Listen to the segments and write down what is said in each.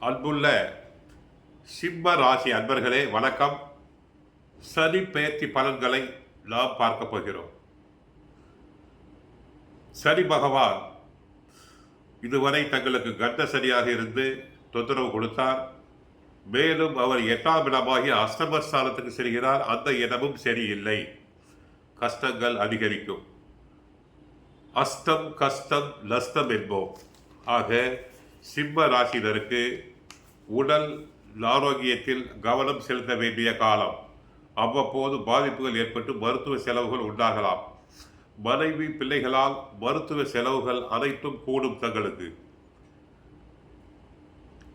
அன்புள்ள சிம்ம ராசி அன்பர்களே வணக்கம். சனி பெயர்ச்சி பலன்களை நாம் பார்க்க போகிறோம். சனி பகவான் இதுவரை தங்களுக்கு கண்ட சனியாக இருந்து தொந்தரவு கொடுத்தார். மேலும் அவர் 8ஆம் இடமாகிய அஷ்டமஸ்தானத்துக்கு செல்கிறார். அந்த இடமும் சரியில்லை, கஷ்டங்கள் அதிகரிக்கும். அஷ்டம் கஷ்டம் நஷ்டம் என்போம். ஆக சிம்ம ராசினருக்கு உடல் ஆரோக்கியத்தில் கவனம் செலுத்த வேண்டிய காலம். அவ்வப்போது பாதிப்புகள் ஏற்பட்டு மருத்துவ செலவுகள் உண்டாகலாம். மனைவி பிள்ளைகளால் மருத்துவ செலவுகள் அனைத்தும் கூடும். தங்களுக்கு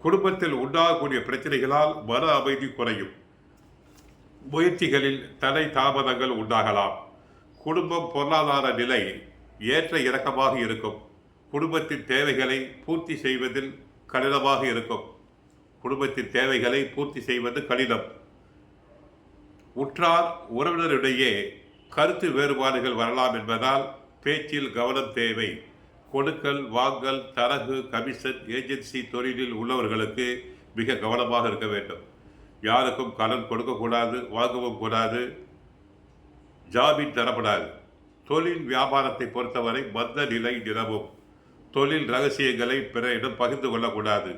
குடும்பத்தில் உண்டாகக்கூடிய பிரச்சனைகளால் மன அமைதி குறையும். முயற்சிகளில் தடை தாமதங்கள் உண்டாகலாம். குடும்பம் பொருளாதார நிலை ஏற்ற இறக்கமாக இருக்கும். குடும்பத்தின் தேவைகளை பூர்த்தி செய்வதில் கடினமாக இருக்கும். குடும்பத்தின் தேவைகளை பூர்த்தி செய்வது கடினம். உற்றார் உறவினரிடையே கருத்து வேறுபாடுகள் வரலாம் என்பதால் பேச்சில் கவனம் தேவை. கொடுக்கல் வாங்கல், தரகு, கமிஷன், ஏஜென்சி தொழிலில் உள்ளவர்களுக்கு மிக கவனமாக இருக்க வேண்டும். யாருக்கும் கடன் கொடுக்கக்கூடாது, வாங்கவும் கூடாது, ஜாமீன் தரப்படாது. தொழில் வியாபாரத்தை பொறுத்தவரை மந்த நிலை நிலவும். தொழில் ரகசியங்களை பிறரிடம் பகிர்ந்து கொள்ளக்கூடாது.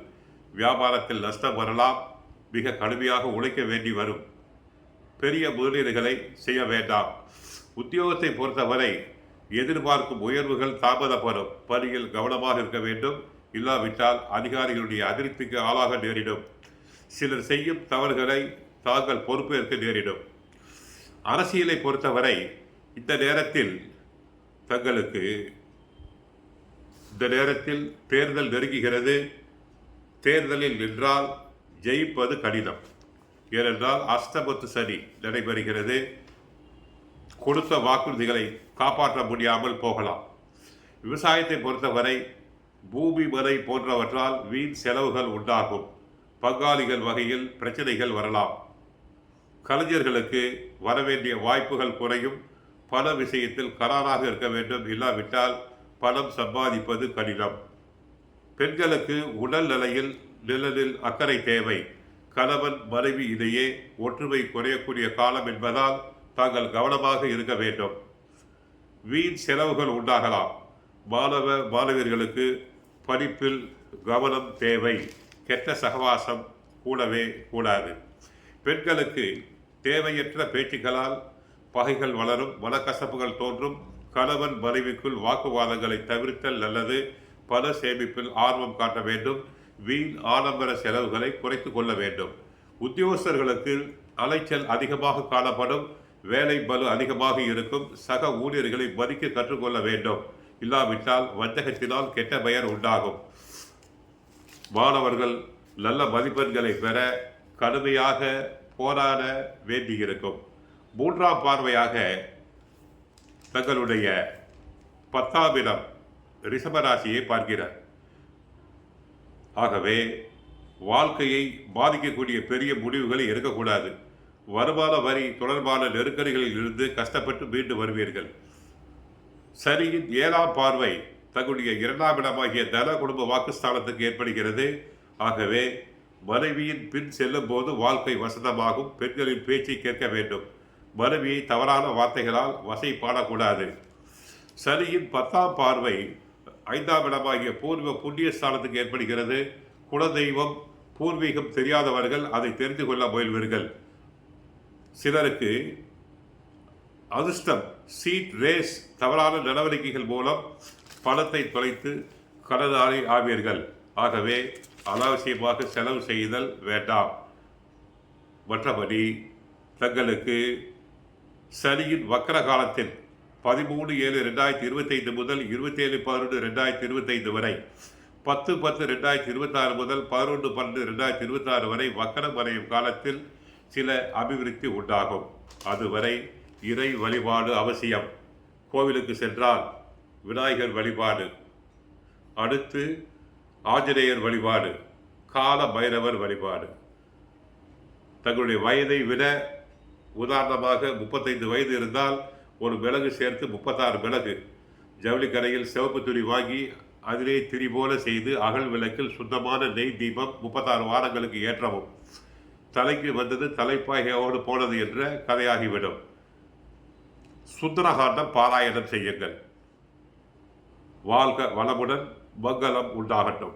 வியாபாரத்தில் நஷ்டம் வரலாம். மிக கடுமையாக உழைக்க வேண்டி வரும். பெரிய முதலீடுகளை செய்ய வேண்டாம். உத்தியோகத்தை பொறுத்தவரை எதிர்பார்க்கும் உயர்வுகள் தாமதப்படும். பணியில் கவனமாக இருக்க வேண்டும். இல்லாவிட்டால் அதிகாரிகளுடைய அதிருப்திக்கு ஆளாக நேரிடும். சிலர் செய்யும் தவறுகளை தாங்கள் பொறுப்பேற்க நேரிடும். அரசியலை பொறுத்தவரை இந்த நேரத்தில் தேர்தல் நெருங்குகிறது. தேர்தலில் நின்றால் ஜெயிப்பது கடினம். ஏனென்றால் அஷ்டமத்து சனி நடைபெறுகிறது. கொடுத்த வாக்குறுதிகளை காப்பாற்ற முடியாமல் போகலாம். விவசாயத்தை பொறுத்தவரை பூமி மனை போன்றவற்றால் வீண் செலவுகள் உண்டாகும். பங்காளிகள் வகையில் பிரச்சனைகள் வரலாம். கலைஞர்களுக்கு வரவேண்டிய வாய்ப்புகள் குறையும். பண விஷயத்தில் கராராக இருக்க வேண்டும். இல்லாவிட்டால் பணம் சம்பாதிப்பது கடினம். பெண்களுக்கு உடல் நிலையில் அக்கறை தேவை. கணவன் மனைவி இடையே ஒற்றுமை குறையக்கூடிய காலம் என்பதால் தாங்கள் கவனமாக இருக்க வேண்டும். வீண் செலவுகள் உண்டாகலாம். மாணவர்களுக்கு படிப்பில் கவனம் தேவை. கெட்ட சகவாசம் கூடவே கூடாது. பெண்களுக்கு தேவையற்ற பேச்சுக்களால் பகைகள் வளரும். மனக்கசப்புகள் தோன்றும். கணவன் மனைவிக்குள் வாக்குவாதங்களை தவிர்த்தல் நல்லது. பண சேமிப்பில் ஆர்வம் காட்ட வேண்டும். வீண் ஆடம்பர செலவுகளை குறைத்து கொள்ள வேண்டும். உத்தியோகஸ்தர்களுக்கு அலைச்சல் அதிகமாக காணப்படும். வேலை பளு அதிகமாக இருக்கும். சக ஊழியர்களை மதிக்க கற்றுக்கொள்ள வேண்டும். இல்லாவிட்டால் வஞ்சகத்தினால் கெட்ட பெயர் உண்டாகும். மாணவர்கள் நல்ல மதிப்பெண்களை பெற கடுமையாக போராட வேண்டியிருக்கும். 3ஆம் பார்வையாக தங்களுடைய 10ஆம் இடம் ரிஷபராசியை பார்க்கிறார். ஆகவே வாழ்க்கையை பாதிக்கக்கூடிய பெரிய முடிவுகளை எடுக்கக்கூடாது. வருமான வரி தொடர்பான நெருக்கடிகளில் இருந்து கஷ்டப்பட்டு மீண்டு வருவீர்கள். சனியின் 7ஆம் பார்வை தங்களுடைய 2ஆம் இடமாகிய தன குடும்ப வாக்குஸ்தானத்துக்கு ஏற்படுகிறது. ஆகவே மனைவியின் பின் செல்லும் போது வாழ்க்கை வசந்தமாகும். பெண்களின் பேச்சை கேட்க வேண்டும். மனைவியை தவறான வார்த்தைகளால் வசைப்பாடக்கூடாது. சனியின் 10ஆம் பார்வை 5ஆம் இடமாகிய பூர்வ புண்ணிய ஸ்தானத்துக்கு ஏற்படுகிறது. குலதெய்வம் பூர்வீகம் தெரியாதவர்கள் அதை தெரிந்து கொள்ள முயல்வீர்கள். சிலருக்கு அதிர்ஷ்டம் சீட் ரேஸ் தவறான நடவடிக்கைகள் மூலம் பணத்தை தொலைத்து கடனாளி ஆவீர்கள். ஆகவே அனாவசியமாக செலவு செய்தல் வேண்டாம். மற்றபடி தங்களுக்கு சனியின் வக்கர காலத்தில் 13/7/2025 முதல் 27/11/2025 வரை, 10/10/2026 முதல் 11/12/2026 வரை வக்கரம் அடையும் காலத்தில் சில அபிவிருத்தி உண்டாகும். அதுவரை இறை வழிபாடு அவசியம். கோவிலுக்கு சென்றால் விநாயகர் வழிபாடு, அடுத்து ஆஞ்சநேயர் வழிபாடு, கால பைரவர் வழிபாடு. தங்களுடைய வயதை விட உதாரணமாக 35 வயது இருந்தால் ஒரு மிளகு சேர்த்து 36 மிளகு ஜவுளி கடையில் சிவப்பு துணி வாங்கி அதிலே திரி போல செய்து அகல் விளக்கில் சுத்தமான நெய் தீபம் 36 வாரங்களுக்கு ஏற்றவும் தலைக்கு வந்தது தலைப்பாகையோடு போனது என்ற கதையாகிவிடும். சுந்தரகாண்டம் பாராயணம் செய்யுங்கள். வாழ்க வளமுடன், மங்களம் உண்டாகட்டும்.